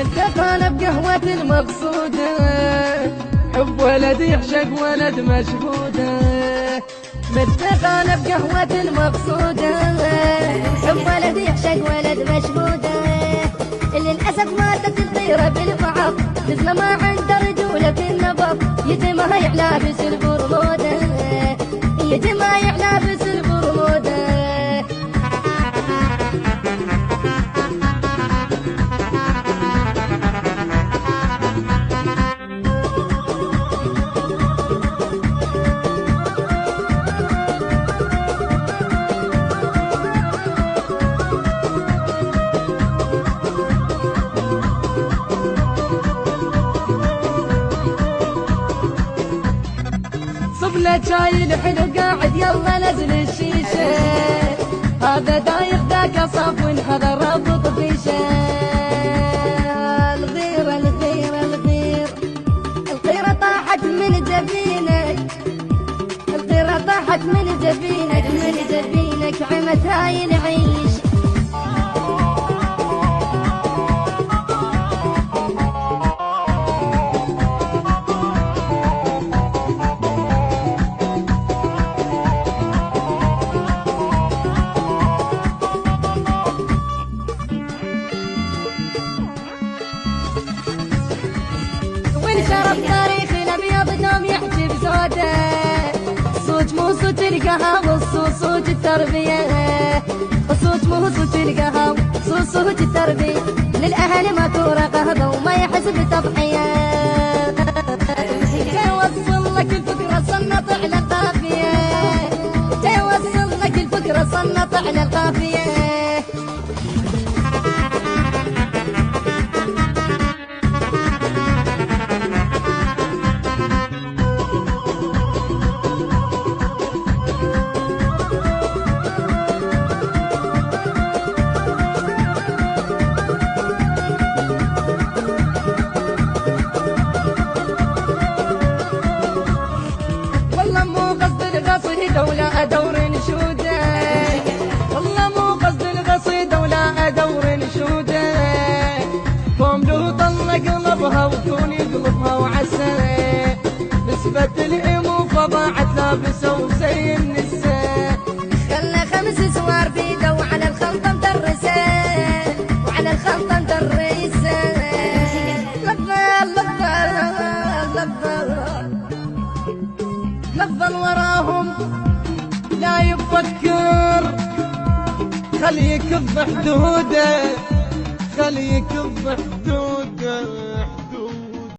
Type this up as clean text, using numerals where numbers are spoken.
ملتقانا بقهوة المقصودة، حب ولد يعشق ولد مشهودة. ملتقانا بقهوة المقصودة، حب ولد يعشق ولد مشهودة. للأسف ماتت الطيرة بالبعض، مثل ما عند رجولة في النبض. يتمها يعلابس البرمودة، يتمها يعلابس البرمودة. صبلة شايل حلو قاعد يلا نزل الشيشة، هذا داير ذاك صف هذا رابط فيشه. الغيرة الغيرة الغيرة الغيرة طاحت من جبينك، الغيرة طاحت من جبينك، من جبينك عمت هاي العيش. شرف تاريخ الابيض دوم يحجب سوده. صوت مو صوت القهوة صوت التربية، صوت مو صوت القهوة صوت التربية. للأهل ما تورى قهوة وما يحسب تضحية. توصل لك الفكرة صنط على القافية، توصل لك الفكرة صنط على القافية. دولة أدور نشودة، والله مو قصد القصيدة ولا أدور نشودة. قوم لو طلق قلبها وكون يقلبها وعسى، نسبة الإمو فضاعت لابسة وزي النساء. خلى 5 سوار بيده وعلى الخلطة مدرسة، وعلى الخلطة مدرسة. لفظ وراهم لا يفكر، خليك بحدوده، خليك بحدوده.